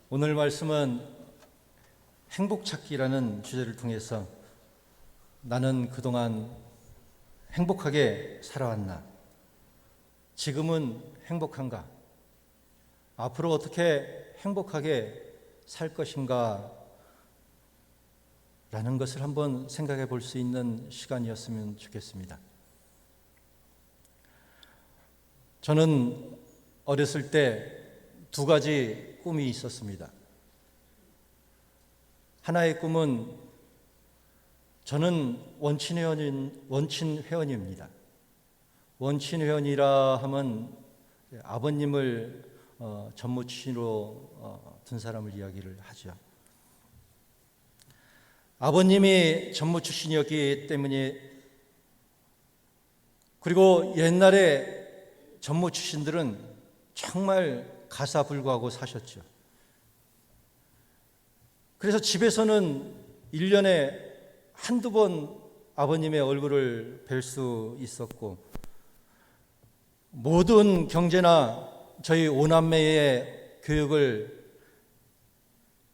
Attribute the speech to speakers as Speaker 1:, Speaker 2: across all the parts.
Speaker 1: 오늘 말씀은 행복 찾기라는 주제를 통해서 나는 그동안 행복하게 살아왔나? 지금은 행복한가? 앞으로 어떻게 행복하게 살 것인가? 라는 것을 한번 생각해 볼 수 있는 시간이었으면 좋겠습니다. 저는 어렸을 때 두 가지 꿈이 있었습니다. 하나의 꿈은 저는 원친회원입니다. 원친회원이라 하면 아버님을 전무친으로 둔 사람을 이야기를 하죠. 아버님이 전무 출신이었기 때문에, 그리고 옛날에 전무 출신들은 정말 가사불구하고 사셨죠. 그래서 집에서는 1년에 한두 번 아버님의 얼굴을 뵐 수 있었고, 모든 경제나 저희 오남매의 교육을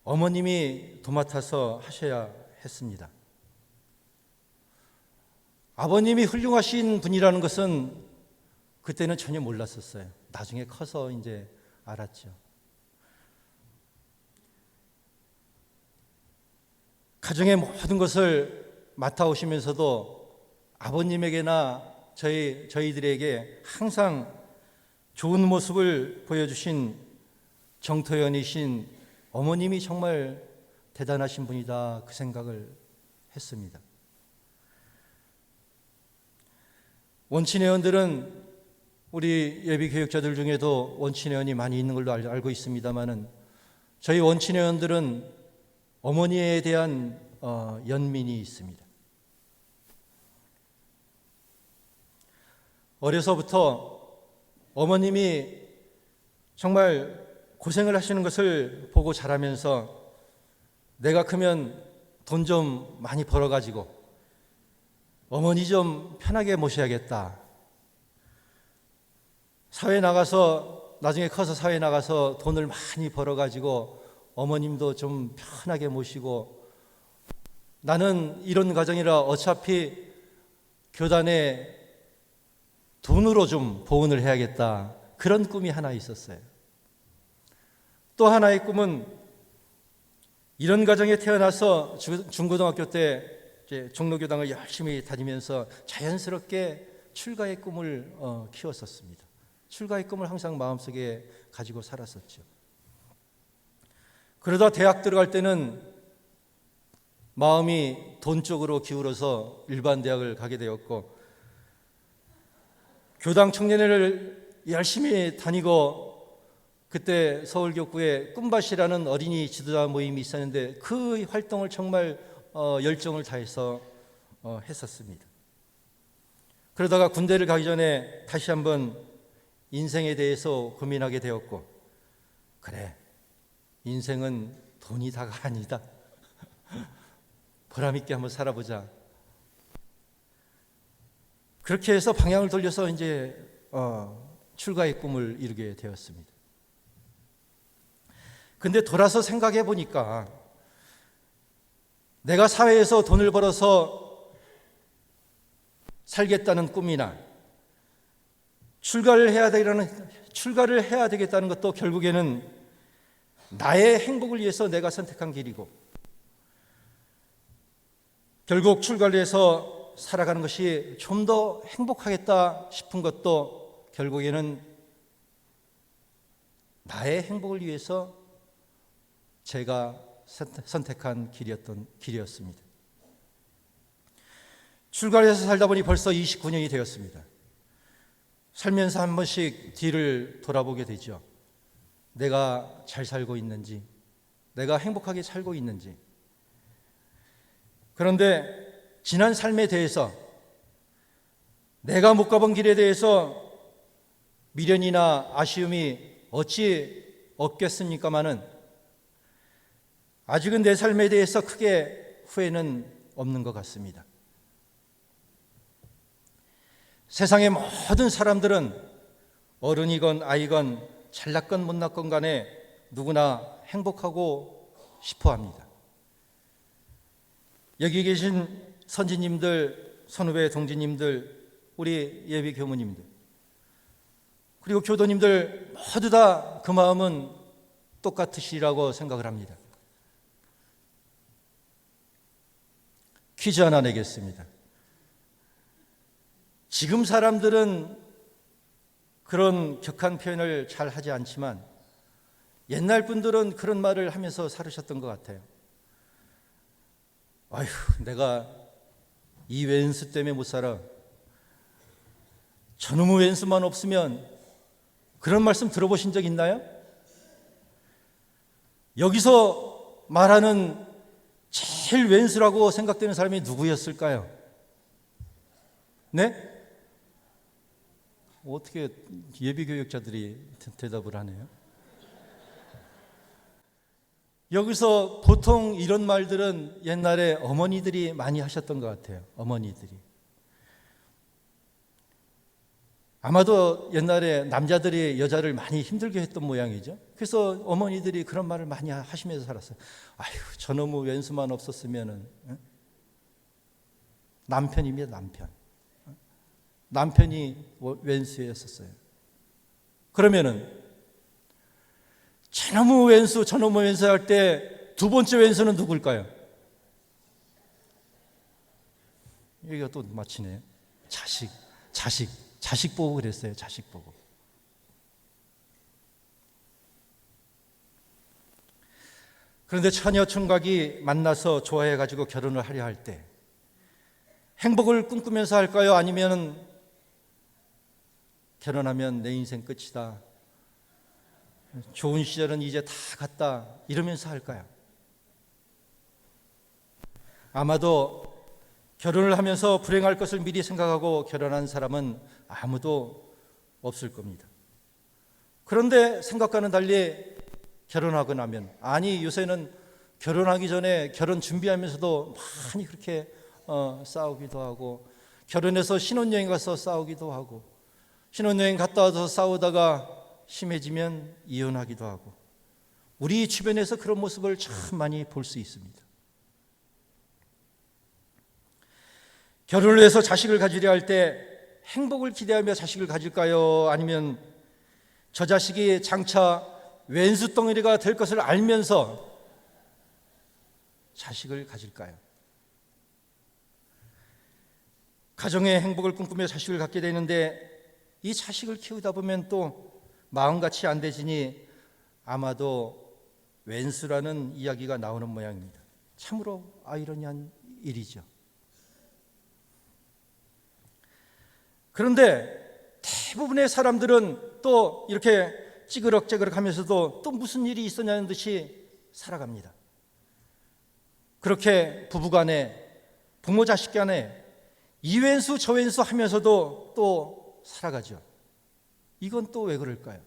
Speaker 1: 어머님이 도맡아서 하셔야 했습니다. 아버님이 훌륭하신 분이라는 것은 그때는 전혀 몰랐었어요. 나중에 커서 이제 알았죠. 가정의 모든 것을 맡아오시면서도 아버님에게나 저희들에게 항상 좋은 모습을 보여주신 정토연이신 어머님이 정말 대단하신 분이다, 그 생각을 했습니다. 원친회원들은 우리 예비교육자들 중에도 원친회원이 많이 있는 걸로 알고 있습니다만은, 저희 원친회원들은 어머니에 대한 연민이 있습니다. 어려서부터 어머님이 정말 고생을 하시는 것을 보고 자라면서 내가 크면 돈 좀 많이 벌어가지고 어머니 좀 편하게 모셔야겠다. 나중에 커서 사회에 나가서 돈을 많이 벌어가지고 어머님도 좀 편하게 모시고, 나는 이런 가정이라 어차피 교단에 돈으로 좀 보훈을 해야겠다. 그런 꿈이 하나 있었어요. 또 하나의 꿈은 이런 가정에 태어나서 중고등학교 때 종로교당을 열심히 다니면서 자연스럽게 출가의 꿈을 키웠었습니다. 출가의 꿈을 항상 마음속에 가지고 살았었죠. 그러다 대학 들어갈 때는 마음이 돈 쪽으로 기울어서 일반 대학을 가게 되었고, 교당 청년회를 열심히 다니고, 그때 서울교구에 꿈밭이라는 어린이 지도자 모임이 있었는데 그 활동을 정말 열정을 다해서 했었습니다. 그러다가 군대를 가기 전에 다시 한번 인생에 대해서 고민하게 되었고, 그래, 인생은 돈이 다가 아니다. 보람있게 한번 살아보자. 그렇게 해서 방향을 돌려서 이제 출가의 꿈을 이루게 되었습니다. 근데 돌아서 생각해 보니까 내가 사회에서 돈을 벌어서 살겠다는 꿈이나 출가를 해야 되겠다는 것도 결국에는 나의 행복을 위해서 내가 선택한 길이고, 결국 출가를 해서 살아가는 것이 좀 더 행복하겠다 싶은 것도 결국에는 나의 행복을 위해서 제가 선택한 길이었습니다. 출가를 해서 살다 보니 벌써 29년이 되었습니다. 살면서 한 번씩 뒤를 돌아보게 되죠. 내가 잘 살고 있는지, 내가 행복하게 살고 있는지. 그런데 지난 삶에 대해서, 내가 못 가본 길에 대해서 미련이나 아쉬움이 어찌 없겠습니까마는, 아직은 내 삶에 대해서 크게 후회는 없는 것 같습니다. 세상의 모든 사람들은 어른이건 아이건 잘났건 못났건 간에 누구나 행복하고 싶어 합니다. 여기 계신 선지님들, 선후배 동지님들, 우리 예비 교무님들, 그리고 교도님들 모두 다 그 마음은 똑같으시라고 생각을 합니다. 퀴즈 하나 내겠습니다. 지금 사람들은 그런 격한 표현을 잘 하지 않지만 옛날 분들은 그런 말을 하면서 살으셨던 것 같아요. 아휴, 내가 이 왼수 때문에 못 살아. 저놈의 왼수만 없으면, 그런 말씀 들어보신 적 있나요? 여기서 말하는 제일 왼수라고 생각되는 사람이 누구였을까요? 네? 어떻게 예비교육자들이 대답을 하네요. 여기서 보통 이런 말들은 옛날에 어머니들이 많이 하셨던 것 같아요. 어머니들이. 아마도 옛날에 남자들이 여자를 많이 힘들게 했던 모양이죠. 그래서 어머니들이 그런 말을 많이 하시면서 살았어요. 아휴, 저놈의 왼수만 없었으면은. 남편이며 남편. 남편이 왼수였었어요. 그러면은 저놈의 왼수, 저놈의 왼수 할 때 두 번째 왼수는 누굴까요? 여기가 또 마치네요. 자식 보고 그랬어요. 자식 보고. 그런데 처녀 총각이 만나서 좋아해가지고 결혼을 하려 할 때 행복을 꿈꾸면서 할까요? 아니면 결혼하면 내 인생 끝이다, 좋은 시절은 이제 다 갔다, 이러면서 할까요? 아마도 결혼을 하면서 불행할 것을 미리 생각하고 결혼한 사람은 아무도 없을 겁니다. 그런데 생각과는 달리 결혼하고 나면, 아니 요새는 결혼하기 전에 결혼 준비하면서도 많이 그렇게 싸우기도 하고, 결혼해서 신혼여행 가서 싸우기도 하고, 신혼여행 갔다 와서 싸우다가 심해지면 이혼하기도 하고, 우리 주변에서 그런 모습을 참 많이 볼 수 있습니다. 결혼을 해서 자식을 가지려 할 때 행복을 기대하며 자식을 가질까요? 아니면 저 자식이 장차 왼수 덩어리가 될 것을 알면서 자식을 가질까요? 가정의 행복을 꿈꾸며 자식을 갖게 되는데 이 자식을 키우다 보면 또 마음같이 안 되지니 아마도 왼수라는 이야기가 나오는 모양입니다. 참으로 아이러니한 일이죠. 그런데 대부분의 사람들은 또 이렇게 찌그럭찌그럭 하면서도 또 무슨 일이 있었냐는 듯이 살아갑니다. 그렇게 부부간에, 부모 자식 간에 이왼수 저왼수 하면서도 또 살아가죠. 이건 또 왜 그럴까요?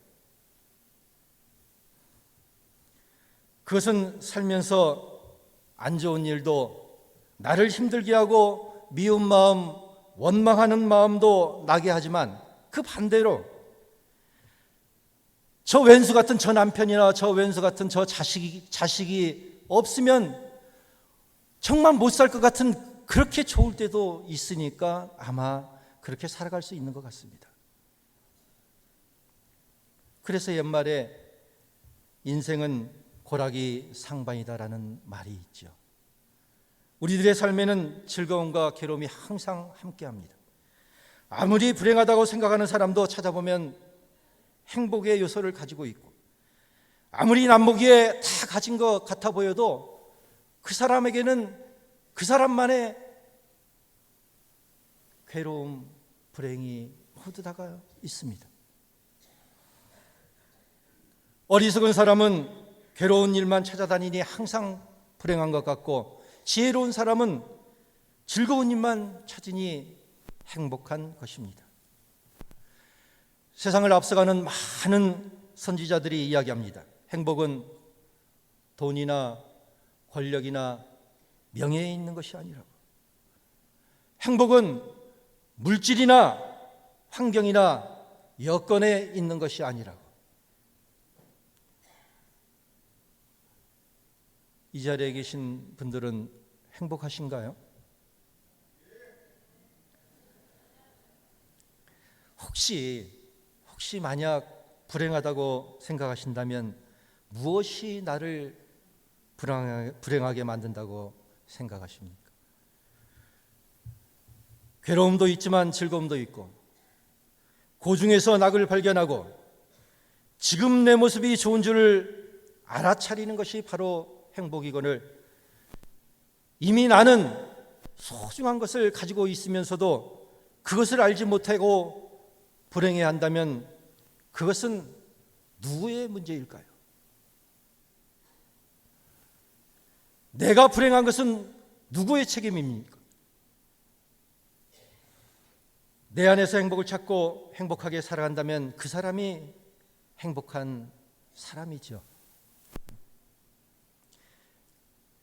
Speaker 1: 그것은 살면서 안 좋은 일도, 나를 힘들게 하고 미운 마음, 원망하는 마음도 나게 하지만 그 반대로 저 왼수 같은 저 남편이나 저 왼수 같은 저 자식이 없으면 정말 못 살 것 같은 그렇게 좋을 때도 있으니까 아마 그렇게 살아갈 수 있는 것 같습니다. 그래서 옛말에 인생은 고라기 상반이다라는 말이 있죠. 우리들의 삶에는 즐거움과 괴로움이 항상 함께합니다. 아무리 불행하다고 생각하는 사람도 찾아보면 행복의 요소를 가지고 있고, 아무리 남보기에 다 가진 것 같아 보여도 그 사람에게는 그 사람만의 괴로움, 불행이 모두 다가 있습니다. 어리석은 사람은 괴로운 일만 찾아다니니 항상 불행한 것 같고, 지혜로운 사람은 즐거운 일만 찾으니 행복한 것입니다. 세상을 앞서가는 많은 선지자들이 이야기합니다. 행복은 돈이나 권력이나 명예에 있는 것이 아니라고. 행복은 물질이나 환경이나 여건에 있는 것이 아니라고. 이 자리에 계신 분들은 행복하신가요? 혹시 만약 불행하다고 생각하신다면 무엇이 나를 불행하게 만든다고 생각하십니까? 괴로움도 있지만 즐거움도 있고, 그 중에서 낙을 발견하고 지금 내 모습이 좋은 줄을 알아차리는 것이 바로 행복이거늘, 이미 나는 소중한 것을 가지고 있으면서도 그것을 알지 못하고 불행해한다면 그것은 누구의 문제일까요? 내가 불행한 것은 누구의 책임입니까? 내 안에서 행복을 찾고 행복하게 살아간다면 그 사람이 행복한 사람이죠.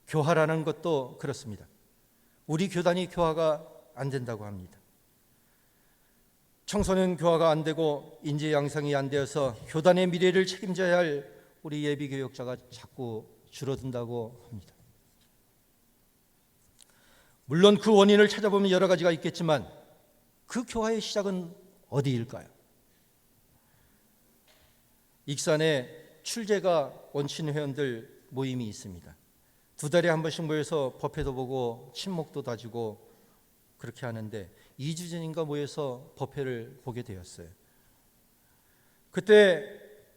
Speaker 1: 교화라는 것도 그렇습니다. 우리 교단이 교화가 안 된다고 합니다. 청소년 교화가 안 되고 인재 양성이 안 되어서 교단의 미래를 책임져야 할 우리 예비교역자가 자꾸 줄어든다고 합니다. 물론 그 원인을 찾아보면 여러 가지가 있겠지만 그 교화의 시작은 어디일까요? 익산에 출제가 원친 회원들 모임이 있습니다. 2달에 한 번씩 모여서 법회도 보고 친목도 다지고 그렇게 하는데 2주 전인가 모여서 법회를 보게 되었어요. 그때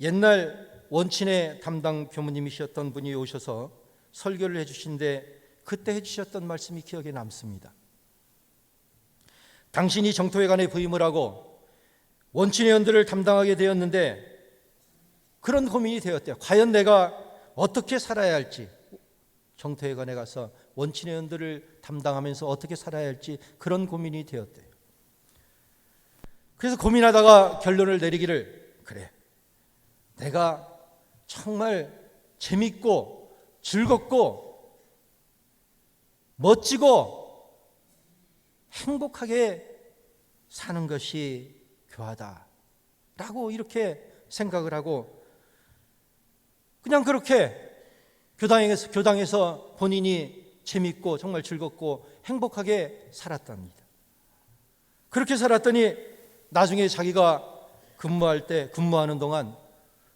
Speaker 1: 옛날 원친의 담당 교무님이셨던 분이 오셔서 설교를 해주신데 그때 해주셨던 말씀이 기억에 남습니다. 당신이 정토회관에 부임을 하고 원친 회원들을 담당하게 되었는데 그런 고민이 되었대요. 과연 내가 어떻게 살아야 할지, 정토회관에 가서 원친 회원들을 담당하면서 어떻게 살아야 할지 그런 고민이 되었대요. 그래서 고민하다가 결론을 내리기를, 그래, 내가 정말 재밌고 즐겁고 멋지고 행복하게 사는 것이 교화다라고 이렇게 생각을 하고 그냥 그렇게 교당에서 본인이 재밌고 정말 즐겁고 행복하게 살았답니다. 그렇게 살았더니 나중에 자기가 근무하는 동안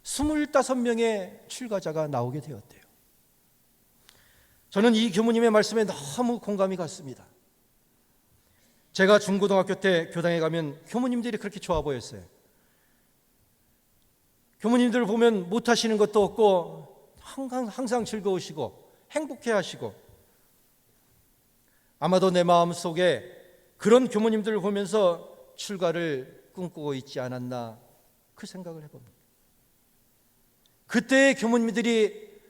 Speaker 1: 25명의 출가자가 나오게 되었대요. 저는 이 교무님의 말씀에 너무 공감이 갔습니다. 제가 중고등학교 때 교당에 가면 교무님들이 그렇게 좋아 보였어요. 교무님들을 보면 못하시는 것도 없고 항상 즐거우시고 행복해 하시고, 아마도 내 마음속에 그런 교무님들을 보면서 출가를 꿈꾸고 있지 않았나 그 생각을 해봅니다. 그때의 교무님들이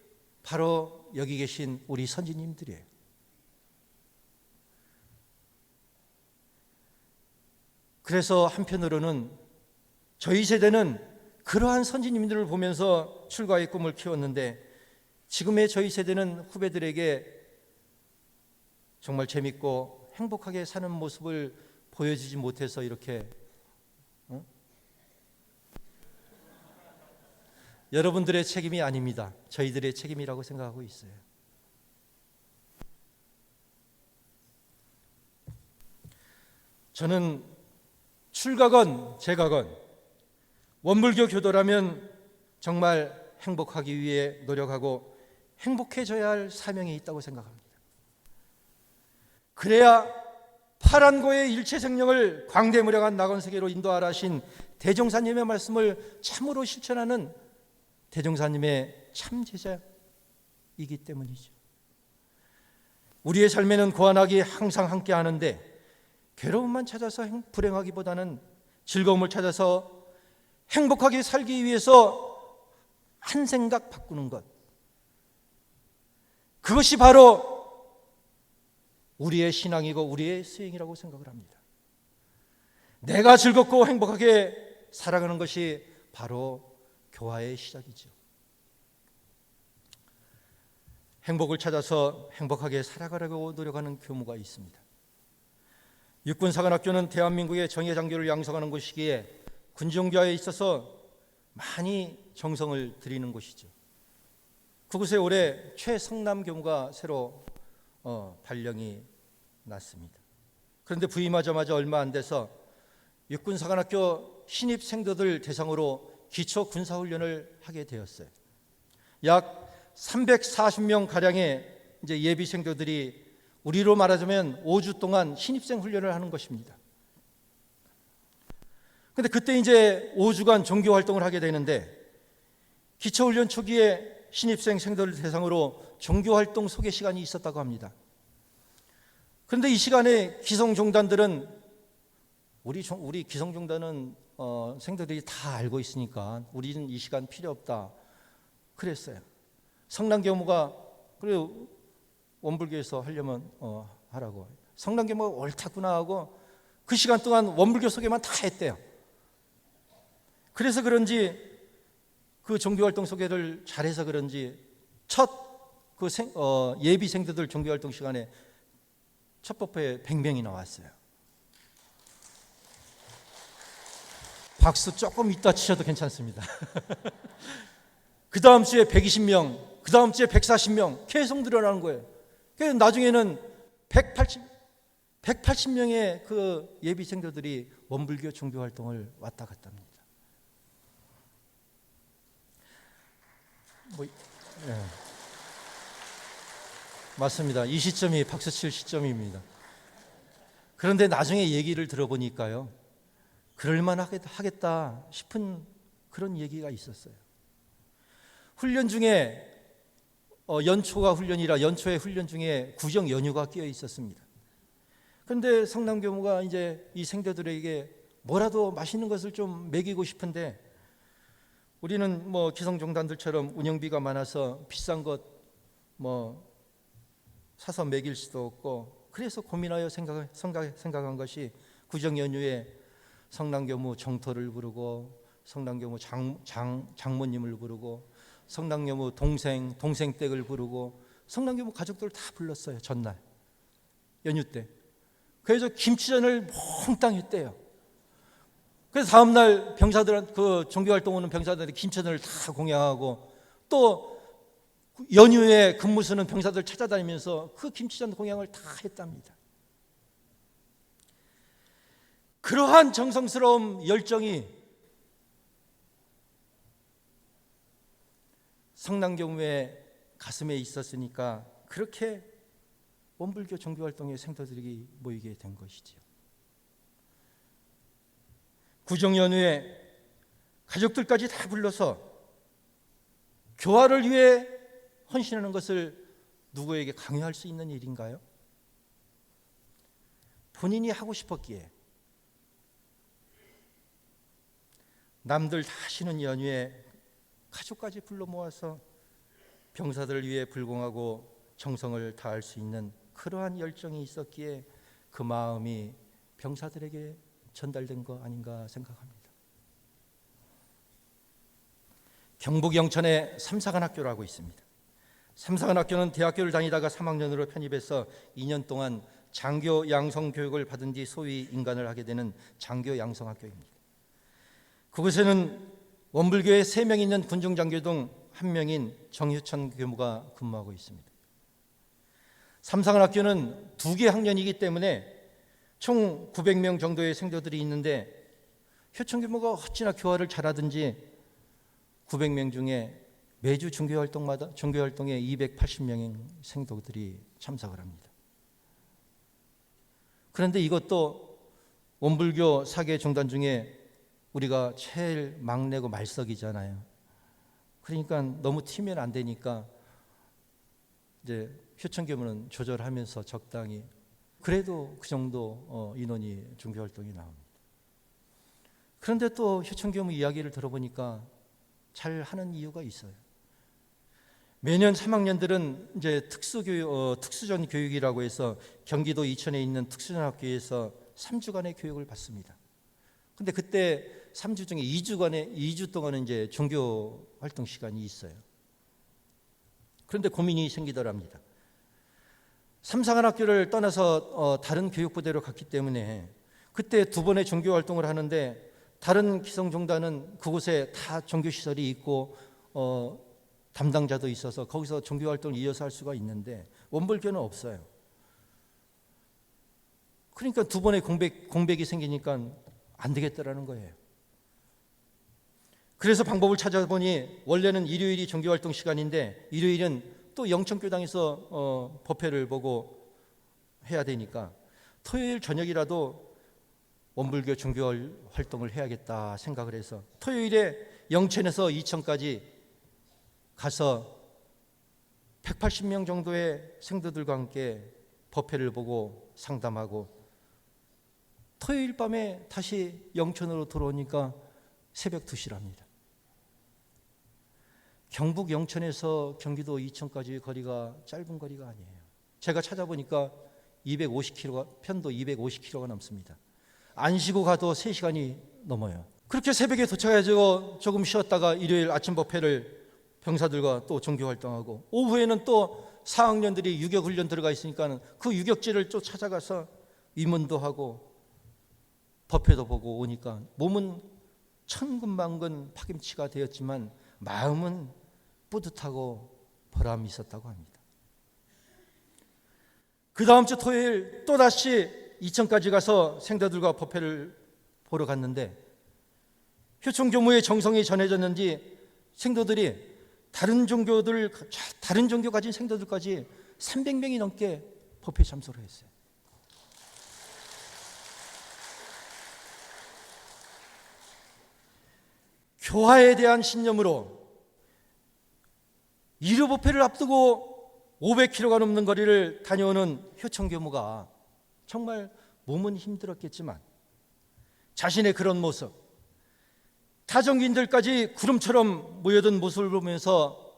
Speaker 1: 바로 여기 계신 우리 선지님들이에요. 그래서 한편으로는 저희 세대는 그러한 선지님들을 보면서 출가의 꿈을 키웠는데 지금의 저희 세대는 후배들에게 정말 재밌고 행복하게 사는 모습을 보여주지 못해서 이렇게 여러분들의 책임이 아닙니다. 저희들의 책임이라고 생각하고 있어요. 저는 출가건 재가건 원불교 교도라면 정말 행복하기 위해 노력하고 행복해져야 할 사명이 있다고 생각합니다. 그래야 파란고의 일체생명을 광대무량한 낙원세계로 인도하라 하신 대종사님의 말씀을 참으로 실천하는 대종사님의 참제자이기 때문이죠. 우리의 삶에는 고안하기 항상 함께 하는데 괴로움만 찾아서 불행하기보다는 즐거움을 찾아서 행복하게 살기 위해서 한 생각 바꾸는 것, 그것이 바로 우리의 신앙이고 우리의 수행이라고 생각을 합니다. 내가 즐겁고 행복하게 살아가는 것이 바로 교화의 시작이죠. 행복을 찾아서 행복하게 살아가려고 노력하는 교무가 있습니다. 육군사관학교는 대한민국의 정예장교를 양성하는 곳이기에 군종교화에 있어서 많이 정성을 들이는 곳이죠. 그곳에 올해 최성남 교무가 새로 발령이 났습니다. 그런데 부임하자마자 얼마 안 돼서 육군사관학교 신입생도들 대상으로 기초 군사훈련을 하게 되었어요. 약 340명 가량의 이제 예비생도들이 우리로 말하자면 5주 동안 신입생 훈련을 하는 것입니다. 근데 그때 이제 5주간 종교 활동을 하게 되는데, 기초훈련 초기에 신입생 생도를 대상으로 종교 활동 소개 시간이 있었다고 합니다. 그런데 이 시간에 기성종단들은 우리 기성종단은 생도들이 다 알고 있으니까 우리는 이 시간 필요 없다 그랬어요. 성남교무가 그래 원불교에서 하려면 하라고. 성남교무가 옳다구나 하고 그 시간 동안 원불교 소개만 다 했대요. 그래서 그런지 그 종교활동 소개를 잘해서 그런지 첫 예비생도들 종교활동 시간에 첫 법회에 100명이 나왔어요. 박수 조금 이따 치셔도 괜찮습니다. 그 다음 주에 120명, 그 다음 주에 140명 계속 늘어나는 거예요. 그래서 나중에는 180명의 그 예비생도들이 원불교 종교활동을 왔다 갔다 합니다. 맞습니다. 이 시점이 박수칠 시점입니다. 그런데 나중에 얘기를 들어보니까요, 그럴만하겠다 싶은 그런 얘기가 있었어요. 훈련 중에 연초가 훈련이라 연초에 훈련 중에 구정 연휴가 끼어 있었습니다. 그런데 성남교무가 이제 이 생도들에게 뭐라도 맛있는 것을 좀 먹이고 싶은데, 우리는 뭐 기성종단들처럼 운영비가 많아서 비싼 것 사서 먹일 수도 없고, 그래서 고민하여 생각한 것이 구정 연휴에 성남교무 정토를 부르고 성남교무 장모님을 부르고 성남교무 동생 댁을 부르고 성남교무 가족들 다 불렀어요. 전날 연휴 때. 그래서 김치전을 몽땅 했대요. 그래서 다음날 병사들, 그 종교활동 오는 병사들이 김치전을 다 공양하고, 또 연휴에 근무 쓰는 병사들 찾아다니면서 그 김치전 공양을 다 했답니다. 그러한 정성스러운 열정이 성남교무의 가슴에 있었으니까 그렇게 원불교 종교활동에 생도들이 모이게 된 것이지요. 구정 연휴에 가족들까지 다 불러서 교화를 위해 헌신하는 것을 누구에게 강요할 수 있는 일인가요? 본인이 하고 싶었기에, 남들 다 쉬는 연휴에 가족까지 불러 모아서 병사들을 위해 불공하고 정성을 다할 수 있는 그러한 열정이 있었기에 그 마음이 병사들에게 전달된 거 아닌가 생각합니다. 경북 영천에 삼사관학교라고 있습니다. 삼사관학교는 대학교를 다니다가 3학년으로 편입해서 2년 동안 장교 양성 교육을 받은 뒤 소위 인간을 하게 되는 장교 양성학교입니다. 그곳에는 원불교에 3명 있는 군중장교 중 1명인 정효천 교무가 근무하고 있습니다. 삼사관학교는 2개 학년이기 때문에 총 900명 정도의 생도들이 있는데, 효천 교무가 어찌나 교화를 잘하든지 900명 중에 매주 종교활동에 280명의 생도들이 참석을 합니다. 그런데 이것도 원불교 4개 종단 중에 우리가 제일 막내고 말석이잖아요. 그러니까 너무 튀면 안 되니까 이제 효천교무는 조절하면서 적당히, 그래도 그 정도 인원이 종교활동이 나옵니다. 그런데 또 효천교무 이야기를 들어보니까 잘 하는 이유가 있어요. 매년 3학년들은 이제 특수전 교육이라고 해서 경기도 이천에 있는 특수전 학교에서 3주간의 교육을 받습니다. 근데 그때 3주 중에 2주 동안은 이제 종교 활동 시간이 있어요. 그런데 고민이 생기더랍니다. 삼사관학교를 떠나서 다른 교육부대로 갔기 때문에 그때 2번의 종교 활동을 하는데, 다른 기성종단은 그곳에 다 종교시설이 있고 담당자도 있어서 거기서 종교활동을 이어서 할 수가 있는데 원불교는 없어요. 그러니까 두 번의 공백이 생기니까 안 되겠다라는 거예요. 그래서 방법을 찾아보니 원래는 일요일이 종교활동 시간인데 일요일은 또 영천교당에서 법회를 보고 해야 되니까 토요일 저녁이라도 원불교 종교활동을 해야겠다 생각을 해서 토요일에 영천에서 이천까지 가서 180명 정도의 생도들과 함께 법회를 보고 상담하고 토요일 밤에 다시 영천으로 들어오니까 새벽 2시랍니다. 경북 영천에서 경기도 이천까지 거리가 짧은 거리가 아니에요. 제가 찾아보니까 250km가, 편도 250km가 넘습니다. 안 쉬고 가도 3시간이 넘어요. 그렇게 새벽에 도착해서 조금 쉬었다가 일요일 아침 법회를 병사들과 또 종교활동하고 오후에는 또 4학년들이 유격훈련 들어가 있으니까 그 유격지를 또 찾아가서 위문도 하고 법회도 보고 오니까 몸은 천근만근 파김치가 되었지만 마음은 뿌듯하고 보람이 있었다고 합니다. 그 다음 주 토요일 또다시 이천까지 가서 생도들과 법회를 보러 갔는데 효청 교무의 정성이 전해졌는지 생도들이 다른 종교 가진 생도들까지 300명이 넘게 법회에 참석을 했어요. 교화에 대한 신념으로 일요 법회를 앞두고 500km가 넘는 거리를 다녀오는 효청 교무가 정말 몸은 힘들었겠지만 자신의 그런 모습, 타종인들까지 구름처럼 모여든 모습을 보면서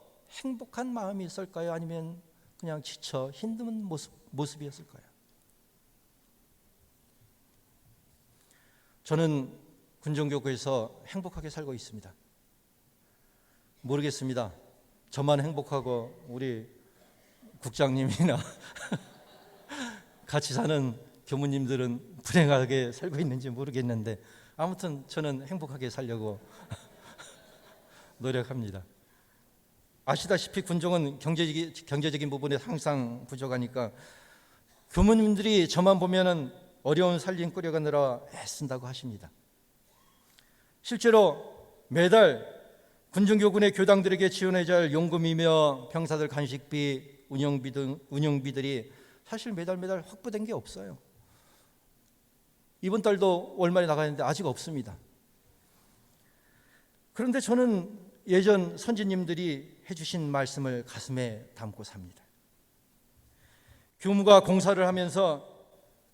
Speaker 1: 행복한 마음이 있을까요? 아니면 그냥 지쳐 힘든 모습이었을까요? 저는 군종교구에서 행복하게 살고 있습니다. 모르겠습니다. 저만 행복하고 우리 국장님이나 같이 사는 교무님들은 불행하게 살고 있는지 모르겠는데 아무튼 저는 행복하게 살려고 노력합니다. 아시다시피 군종은 경제적인 부분에 항상 부족하니까 교무님들이 저만 보면은 어려운 살림 꾸려가느라 애쓴다고 하십니다. 실제로 매달 군중교군의 교당들에게 지원해야 할 용금이며 병사들 간식비, 운영비들이 사실 매달 확보된 게 없어요. 이번 달도 월말에 나가는데 아직 없습니다. 그런데 저는 예전 선지님들이 해주신 말씀을 가슴에 담고 삽니다. 교무가 공사를 하면서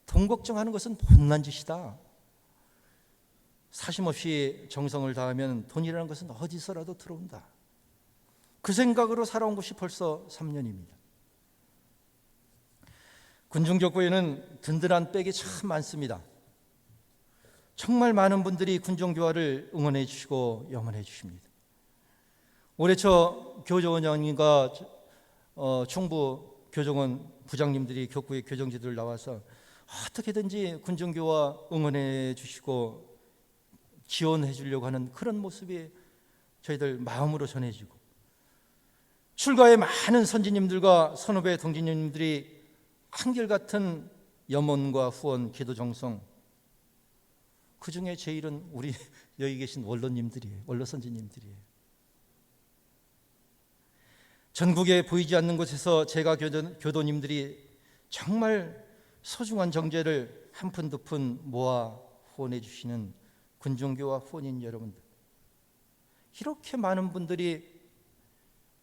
Speaker 1: 돈 걱정하는 것은 못난 짓이다. 사심없이 정성을 다하면 돈이라는 것은 어디서라도 들어온다. 그 생각으로 살아온 것이 벌써 3년입니다. 군중교구에는 든든한 백이 참 많습니다. 정말 많은 분들이 군종교화를 응원해 주시고 염원해 주십니다. 올해 초 교조원장님과 총부 교정원 부장님들이 교구의 교정지들 나와서 어떻게든지 군종교화 응원해 주시고 지원해 주려고 하는 그런 모습이 저희들 마음으로 전해지고 출가의 많은 선지님들과 선후배 동지님들이 한결같은 염원과 후원, 기도 정성, 그 중에 제일은 우리 여기 계신 원로님들이에요. 원로 선지님들이에요. 전국에 보이지 않는 곳에서 제가 교도님들이 정말 소중한 정제를 한 푼 두 푼 모아 후원해 주시는 군종교와 후원인 여러분들, 이렇게 많은 분들이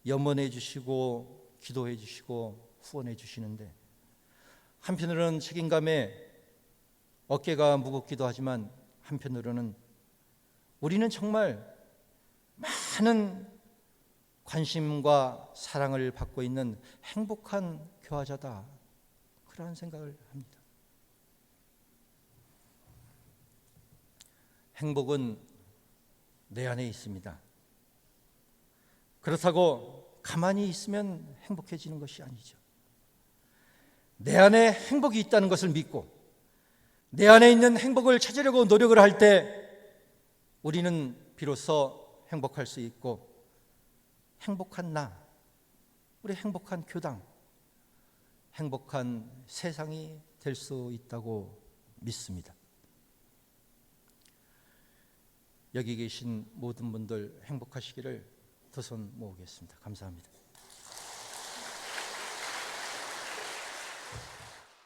Speaker 1: 염원해 주시고 기도해 주시고 후원해 주시는데 한편으로는 책임감에 어깨가 무겁기도 하지만 한편으로는 우리는 정말 많은 관심과 사랑을 받고 있는 행복한 교화자다, 그런 생각을 합니다. 행복은 내 안에 있습니다. 그렇다고 가만히 있으면 행복해지는 것이 아니죠. 내 안에 행복이 있다는 것을 믿고 내 안에 있는 행복을 찾으려고 노력을 할 때 우리는 비로소 행복할 수 있고 행복한 나, 우리 행복한 교당, 행복한 세상이 될 수 있다고 믿습니다. 여기 계신 모든 분들 행복하시기를 두 손 모으겠습니다. 감사합니다.